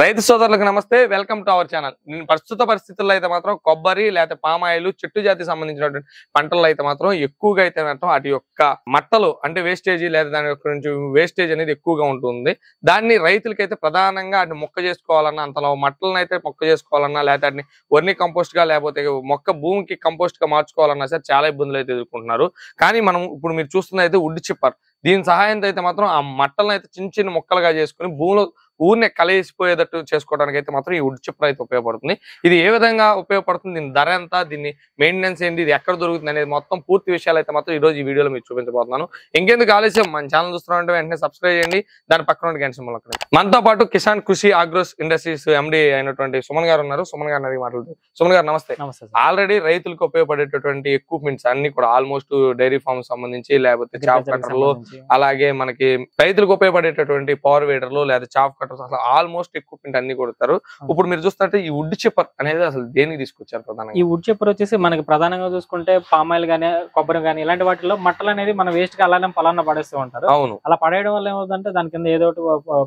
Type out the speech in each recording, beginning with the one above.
రైతు సోదరులకు నమస్తే, వెల్కమ్ టు అవర్ ఛానల్. నేను ప్రస్తుత పరిస్థితుల్లో అయితే మాత్రం కొబ్బరి లేకపోతే పామాయిల్ చెట్టు జాతికి సంబంధించినటువంటి పంటల్లో అయితే మాత్రం ఎక్కువగా అయితే మాత్రం వాటి యొక్క మట్టలు అంటే వేస్టేజీ లేదా దాని యొక్క నుంచి వేస్టేజ్ అనేది ఎక్కువగా ఉంటుంది. దాన్ని రైతులకైతే ప్రధానంగా అటు మొక్క చేసుకోవాలన్నా, అంతలో మట్టలను అయితే మొక్క చేసుకోవాలన్నా, లేకపోతే వాటిని వర్మి కంపోస్ట్ గా లేకపోతే మొక్క భూమికి కంపోస్ట్ గా మార్చుకోవాలన్నా సరే చాలా ఇబ్బందులు అయితే ఎదుర్కొంటున్నారు. కానీ మనం ఇప్పుడు మీరు చూస్తున్న అయితే వుడ్ చిప్పర్, దీని సహాయంతో అయితే మాత్రం ఆ మట్టలను అయితే చిన్న చిన్న మొక్కలుగా చేసుకుని భూమిలో ఊరినే కలిసిపోయేటట్టు చేసుకోవడానికి అయితే మాత్రం ఈ వుడ్ చిప్పర్ అయితే ఉపయోగపడుతుంది. ఇది ఏ విధంగా ఉపయోగపడుతుంది, దీని ధర ఎంత, దీన్ని మెయింటెనెన్స్ ఏంటి, ఇది ఎక్కడ దొరుకుతుంది అనేది మొత్తం పూర్తి విషయాలు అయితే మాత్రం ఈ రోజు ఈ వీడియోలో మీకు చూపించబోతున్నాను. ఇంకెందుకు ఆలస్యం, మన ఛానల్ చూస్తున్నారంటే వెంటనే సబ్స్క్రైబ్ చేయండి, దాని పక్కన గంట సింబల్ నొక్కండి. మనతో పాటు కిసాన్ కృషి ఆగ్రోస్ ఇండస్ట్రీస్ ఎండి అయినటువంటి సుమన్ గారు ఉన్నారు. సుమన్ గారిని అడిగి మాట్లాడుతుంది. సుమన్ గారు నమస్తే. ఆల్రెడీ రైతులకు ఉపయోగపడేటటువంటి ఎక్విప్మెంట్స్ అన్ని కూడా ఆల్మోస్ట్ డైరీ ఫార్మ్ సంబంధించి లేకపోతే చాప్ కట్టర్లు, అలాగే మనకి రైతులకు ఉపయోగపడేటటువంటి పవర్ వేడర్లు లేదా చాప్ కట్టర్స్, అసలు ఆల్మోస్ట్ ఎక్విప్మెంట్ అన్ని కొడతారు. ఇప్పుడు మీరు చూస్తుంటే ఈ వుడ్ చిప్పర్ అనేది అసలు దేనికి తీసుకొచ్చారు ప్రధానంగా? ఈ వుడ్ చిప్పర్ వచ్చేసి మనకి ప్రధానంగా చూసుకుంటే పామాయిల్ గానీ, కొబ్బరి గానీ ఇలాంటి వాటిలో మట్టలు అనేది మన వేస్ట్ గా అలానే పొలాన్ని పడేస్తూ ఉంటారు. అవును, అలా పడేయడం వల్ల ఏమవుతుందంటే దాని కింద ఏదో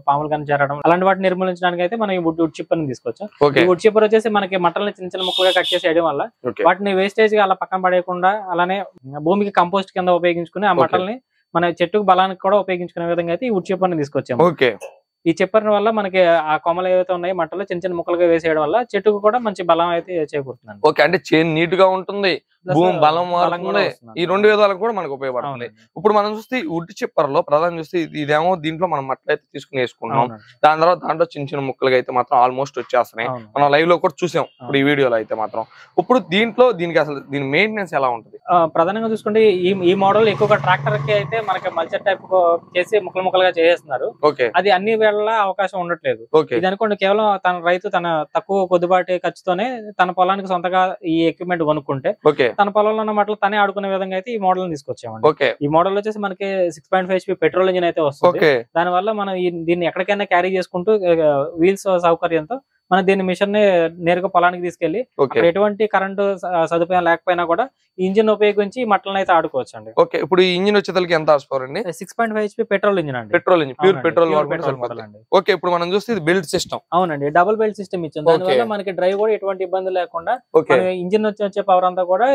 పాములు కానీ చేరడం, అలాంటి వాటిని నిర్మూలించడానికి అయితే మనం ఈ వుడ్ చిప్పర్ ని తీసుకొచ్చాం. ఈ వుడ్ చిప్పర్ వచ్చేసి మనకి మట్టల్ని చిన్న చిన్న ముక్కలుగా కట్ చేసి వేయడం వల్ల వాటిని వేస్టేజ్ గా అలా పక్కన పడేయకుండా అలానే భూమికి కంపోస్ట్ కింద ఉపయోగించుకుని ఆ మట్టల్ని మన చెట్టుకు బలానికి కూడా ఉపయోగించుకునే విధంగా అయితే ఈ వుడ్ చిప్పర్ ని తీసుకొచ్చాము. ఈ చిప్పర్ వల్ల మనకి ఆ కొమ్మలు ఏవైతే ఉన్నాయి మట్టలో చిన్న చిన్న ముక్కలుగా వేసేయడం వల్ల చెట్టుకు కూడా మంచి బలం అయితే చేకూరుతుంది. ఓకే, అంటే చేను నీట్ గా ఉంటుంది, భూమి బలం మారుతుంది, ఈ రెండు విధాలకు కూడా మనకు ఉపయోగపడుతుంది. ఇప్పుడు మనం చూస్తే వుడ్ చిప్పర్ లో ప్రధానం చూస్తే ఇదేమో దీంట్లో మనం మట్టలు అయితే తీసుకుని వేసుకున్నాం. దాని తర్వాత దాంట్లో చిన్న చిన్న ముక్కలుగా అయితే మాత్రం ఆల్మోస్ట్ వచ్చేస్తున్నాయి. మనం లైవ్ లో కూడా చూసాం ఇప్పుడు ఈ వీడియోలో అయితే మాత్రం. ఇప్పుడు దీనికి అసలు దీని మెయింటెనెన్స్ ఎలా ఉంటుంది? ప్రధానంగా చూసుకుంటే ఈ మోడల్ ఎక్కువగా ట్రాక్టర్ కి అయితే మనకి మల్చర్ టైప్ చేసి ముక్కలు ముక్కలుగా చేసేస్తున్నారు. అది అన్ని వేళ అవకాశం ఉండట్లేదు. ఇది అనుకోండి, కేవలం రైతు తన తక్కువ కొద్దిపాటి ఖర్చుతోనే తన పొలానికి సొంతగా ఈ ఎక్విప్మెంట్ కొనుక్కుంటే తన పొలంలో ఉన్న మట్టలు తనే ఆడుకునే విధంగా అయితే ఈ మోడల్ తీసుకొచ్చామండి. ఈ మోడల్ వచ్చేసి మనకి 6.5 HP పెట్రోల్ ఇంజిన్ అయితే వస్తుంది. దాని వల్ల మనం దీన్ని ఎక్కడికైనా క్యారీ చేసుకుంటూ వీల్స్ సౌకర్యంతో మనం దీన్ని మిషన్ ని నేరుగా పొలానికి తీసుకెళ్లి ఎటువంటి కరెంటు సదుపాయం లేకపోయినా కూడా ఇంజిన్ ఉపయోగించి మట్టలను అయితే ఆడుకోవచ్చు అండి. ఓకే, ఇప్పుడు ఈ ఇంజిన్ వచ్చేసరికి ఎంత హార్స్ పవర్ అండి? 6.5 HP పెట్రోల్ ఇంజిన్ అండి. Petrol engine, pure petrol model అండి. ఓకే, ఇప్పుడు మనం చూస్తే ఇది బెల్ట్ సిస్టమ్. అవునండి, డబుల్ బెల్ట్ సిస్టమ్ ఇచ్చింది. దానివల్ల మనకి డ్రైవ్ కూడా ఎటువంటి ఇబ్బంది లేకుండా ఇంజిన్ వచ్చే పవర్ అంతా కూడా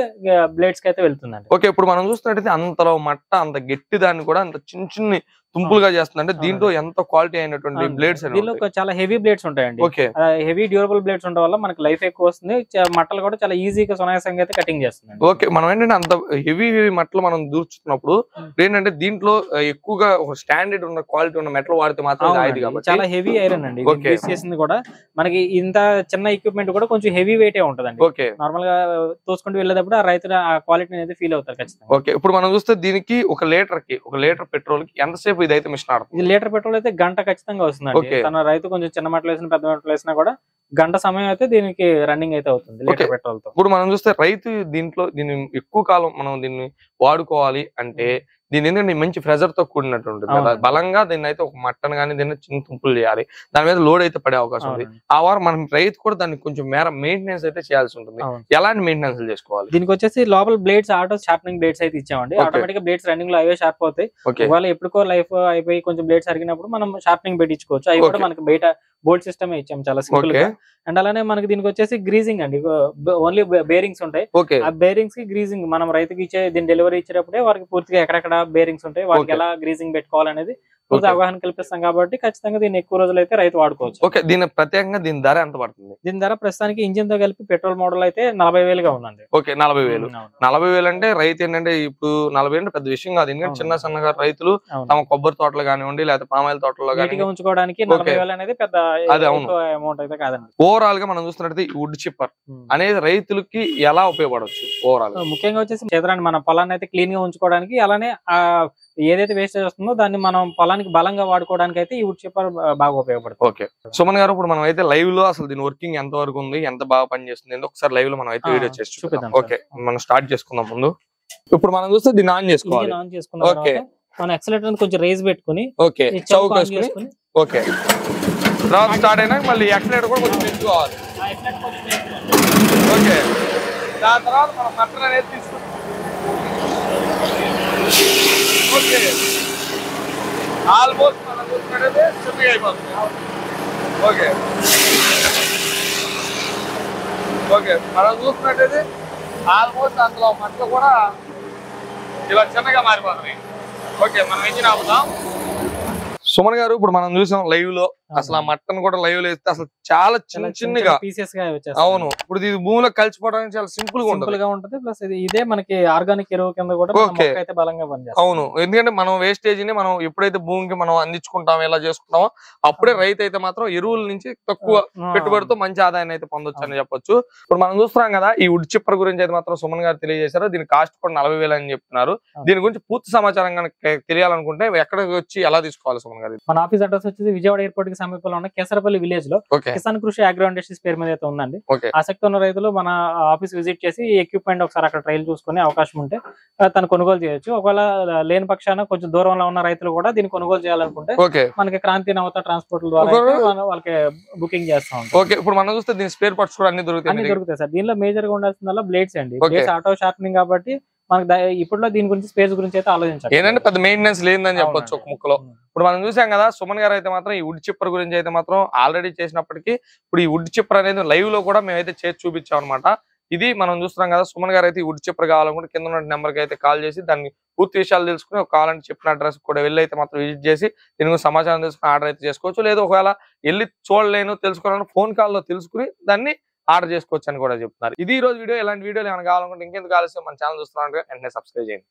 బ్లేడ్స్ కి అయితే వెళ్తుందండి. ఓకే, ఇప్పుడు మనం చూస్తున్నట్టయితే అంతలో మట్ట అంత గట్టి దాన్ని కూడా అంత చిన్న చిన్న తుంపులుగా చేస్తుంది. అంటే దీంట్లో ఎంత క్వాలిటీ అయినటువంటి బ్లేడ్స్, దీనిలో చాలా హెవీ బ్లేడ్స్ ఉంటాయండి. హెవీ డ్యూరబుల్ బ్లేడ్స్ ఉండడం వల్ల మనకి లైఫ్ ఎక్కువ వస్తుంది. మట్టలు కూడా చాలా ఈజీగా సునాయాసంగా అయితే కటింగ్ చేస్తుంది. ఓకే, మనం ఏంటంటే అంత హెవీ మట్టలు మనం దూర్చుతున్నప్పుడు ఏంటంటే దీంట్లో ఎక్కువగా ఒక స్టాండర్డ్ ఉన్న క్వాలిటీ ఉన్న మెటల్ వాడితే మాత్రం చాలా హెవీ ఐరన్ అండి. చేసింది కూడా మనకి ఇంత చిన్న ఎక్విప్మెంట్ కూడా కొంచెం హెవీ వెయిట్ ఉంటదండి. నార్మల్ గా తోసుకుంటూ వెళ్ళేటప్పుడు ఆ రైతు ఆ క్వాలిటీ అనేది ఫీల్ అవుతారు ఖచ్చితంగా. ఓకే, ఇప్పుడు మనం చూస్తే దీనికి ఒక లీటర్ పెట్రోల్ కి ఎంతసేపు ఇదైతే మిషన్ ఆడుతుంది? ఇది లీటర్ పెట్రోల్ అయితే గంట ఖచ్చితంగా వస్తుందండి. తన రైతు కొంచెం చిన్న మట్టలు వేసిన పెద్ద మట్టలు వేసినా కూడా గంట సమయం అయితే దీనికి రన్నింగ్ అయితే అవుతుంది లీటర్ పెట్రోల్ తో. ఇప్పుడు మనం చూస్తే రైతు దీన్ని ఎక్కువ కాలం మనం దీన్ని వాడుకోవాలి అంటే దీని ఎందుకంటే మంచి ప్రెజర్ తో కూడినట్టు ఉంటుంది కదా, బలంగా దీన్ని అయితే ఒక మట్టను కానీ దీన్ని చిన్న తుంపులు చేయాలి, దాని మీద లోడ్ అయితే పడే అవకాశం ఉంది. ఆ వారం మనం రైతు కూడా దానికి కొంచెం మేర మెయింటెనెన్స్ అయితే చేయాల్సి ఉంటుంది. ఎలాంటి మెయింటెనెన్స్ చేసుకోవాలి? దీనికి వచ్చేసి లోపల బ్లేడ్స్ ఆటో షార్పనింగ్ బ్లేడ్స్ అయితే ఇచ్చామండి. ఆటోమేటిక్ గా బ్లేడ్స్ రన్నింగ్ లో అవే షార్ప్ అవుతాయి. ఒకవేళ ఎప్పుడుకో లైఫ్ అయిపోయి కొంచెం బ్లేడ్స్ అరిగినప్పుడు మనం షార్పనింగ్ పెట్టించుకోవచ్చు. అవి కూడా మనకి బయట బోల్ట్ సిస్టమ్ ఇచ్చాం చాలా సింపుల్ గా. అండ్ అలానే మనకి దీనికి వచ్చేసి గ్రీజింగ్ అండి, ఓన్లీ బేరింగ్స్ ఉంటాయి. ఆ బేరింగ్స్ కి గ్రీజింగ్ మనం రైతుకి ఇచ్చే దీని డెలివరీ ఇచ్చేటప్పుడే వారికి పూర్తిగా ఎక్కడెక్కడ బేరింగ్స్ ఉంటాయి, వాటికి ఎలా గ్రీజింగ్ పెట్టుకోవాలనేది పూర్తి అవగాహన కల్పిస్తాం కాబట్టి ఖచ్చితంగా దీన్ని ఎక్కువ రోజులు అయితే రైతు వాడుకోవచ్చు. ఓకే, దీని ప్రత్యేకంగా దీని ధర ఎంత పడుతుంది? దీని ధర ప్రస్తుతానికి ఇంజిన్ తో కలిపి పెట్రోల్ మోడల్ అయితే 40,000 ఉందండి. ఓకే, 40,000. 40,000 అంటే రైతు ఏంటంటే ఇప్పుడు 40 అంటే పెద్ద విషయం కాదు. ఎందుకంటే చిన్న సన్నగా రైతులు తమ కొబ్బరి తోటలు కానివ్వండి లేకపోతే పామాయిల్ తోటలో ఉంచుకోవడానికి 40,000 అనేది పెద్ద అమౌంట్ అయితే కాదండి. ఓవరాల్ గా మనం చూస్తున్నట్టు ఈ వుడ్ చిప్పర్ అనేది రైతులకి ఎలా ఉపయోగపడవచ్చు? ఓవరాల్ ముఖ్యంగా వచ్చేసి చేతరాన్ని మన పొలాన్ని అయితే క్లీన్ గా ఉంచుకోవడానికి, అలానే ఏదైతే వేస్టేజ్ వస్తుందో దాన్ని మనం పొలానికి బలంగా వాడుకోవడానికి అయితే ఈ వుడ్ చిప్పర్ బాగా ఉపయోగపడుతుంది. ఓకే, సుమన్ గారు ఇప్పుడు మనం అయితే లైవ్ లో అసలు దీని వర్కింగ్ ఎంత వరకు ఉంది, ఎంత బాగా పనిచేస్తుంది ఒకసారి లైవ్ లో మనం అయితే వీడియో చేసి చూపిద్దాం. ఓకే, మనం స్టార్ట్ చేసుకుందాం. ముందు ఇప్పుడు మనం చూస్తే దీన్ని ఆన్ చేసుకోవాలి. ఓకే, మనం యాక్సిలరేటర్ కొంచెం రేజ్ పెట్టుకుని ఓకే చౌక్ వేసుకుని ఓకే తర్వాత స్టార్ట్ అయినా మళ్ళీ యాక్సిలరేటర్ కూడా కొంచెం పెంచుకోవాలి. ఓకే, దాని తర్వాత మనం మటర్ అనేది తీసుకుంటాం. ఓకే, ఆల్మోస్ట్ మనం చూసుకుంటే చిన్నగా అయిపోతుంది. ఓకే ఓకే మనం చూస్తున్నట్టయితే ఆల్మోస్ట్ అందులో మట్టలు కూడా ఇలా చిన్నగా మారిపోతున్నాయి. ఓకే మనం ఇంజిన్ ఆపుదాం. సుమన్ గారు ఇప్పుడు మనం చూసాం లైవ్ లో అసలు ఆ మట్టను కూడా లైవ్ లో వేస్తే అసలు చాలా చిన్నగా పీసెస్ గా వచ్చేస్తాయి. అవును ఇప్పుడు ఇది భూమిలో కలిసిపోవడానికి చాలా సింపుల్ గా ఉంటుంది. ప్లస్ ఇదే మనకి ఆర్గానిక్ ఎరువు కింద కూడా అయితే బలంగా పనిచేస్తుంది. అవును ఎందుకంటే మనం వేస్టేజ్ ని మనం ఎప్పుడైతే భూమికి మనం అందించుకుంటామో ఇలా చేసుకుంటామో అప్పుడే రైతు అయితే మాత్రం ఎరువుల నుంచి తక్కువ పెట్టుబడితో మంచి ఆదాయాన్ని అయితే పొందొచ్చు అని చెప్పొచ్చు. ఇప్పుడు మనం చూస్తున్నాం కదా ఈ వుడ్ చిప్పర్ గురించి అయితే మాత్రం సుమన్ గారు తెలియజేశారు. దీని కాస్ట్ కూడా 40,000 అని చెప్తున్నారు. దీని గురించి పూర్తి సమాచారం కనుక తెలియాలనుకుంటే ఎక్కడికి వచ్చి ఎలా తీసుకోవాలి సుమన్ గారు? మన ఆఫీస్ అడ్రస్ వచ్చేసి విజయవాడ ఎయిర్పోర్ట్ కి సమీపంలో ఉన్న కేసరపల్లి విలేజ్ లో కిసాన్ కృషి అగ్రో ఇండస్ట్రీస్ పేరు మీద అయితే ఉందండి. ఆసక్తి ఉన్న రైతులు మన ఆఫీస్ విజిట్ చేసి ఎక్విప్మెంట్ ఒకసారి అక్కడ ట్రయల్ చూసుకునే అవకాశం ఉంటే తను కొనుగోలు చేయొచ్చు. ఒకవేళ లేని పక్షాన కొంచెం దూరంలో ఉన్న రైతులు కూడా దీన్ని కొనుగోలు చేయాలనుకుంటే మనకి క్రాంతి నవత ట్రాన్స్పోర్ట్ ద్వారా వాళ్ళకి బుకింగ్ చేస్తా ఉంటాం. ఇప్పుడు మనం చూస్తే దీని స్పేర్ పార్ట్స్ కూడా అన్ని దొరుకుతాయి సార్. దీనిలో మేజర్ గా ఉండాల్సిందల్లా బ్లేడ్స్ అండి. బ్లేడ్స్ ఆటో షార్పనింగ్ కాబట్టి మనకి ఇప్పుడు దీని గురించి స్పేస్ గురించి అయితే ఆలోచించాలి. ఏంటంటే పెద్ద మెయింటెనెన్స్ లేదని చెప్పొచ్చు ఒక ముక్కలో. ఇప్పుడు మనం చూసాం కదా సుమన్ గారు అయితే మాత్రం ఈ వుడ్ చిప్పర్ గురించి అయితే మాత్రం ఆల్రెడీ చేసినప్పటికీ ఇప్పుడు ఈ వుడ్ చిప్పర్ అనేది లైవ్ లో కూడా మేమైతే చేసి చూపించాం అనమాట. ఇది మనం చూస్తున్నాం కదా సుమన్ గారు అయితే ఈ వుడ్ చిప్పర్ కావాలనుకుంటే కింద ఉన్న నెంబర్ కి అయితే కాల్ చేసి దాన్ని పూర్తి విషయాలు తెలుసుకుని ఒక కావాలంటే చెప్పిన అడ్రస్ కూడా వెళ్ళి అయితే మాత్రం విజిట్ చేసి దీని గురించి సమాచారం తెలుసుకుని ఆర్డర్ అయితే చేసుకోవచ్చు. లేదు ఒకవేళ వెళ్ళి చూడలేను తెలుసుకోవాలని ఫోన్ కాల్ లో తెలుసుకుని దాన్ని ఆర్డర్ చేసుకోవచ్చు అని కూడా చెప్తున్నారు. ఇది ఈ రోజు వీడియో. ఇలాంటి వీడియోలు ఏమైనా కావాలనుకుంటే ఇంకెందుకు ఆలస్యం మన ఛానల్ చూస్తున్నాం వెంటనే సబ్స్క్రైబ్ చేయండి.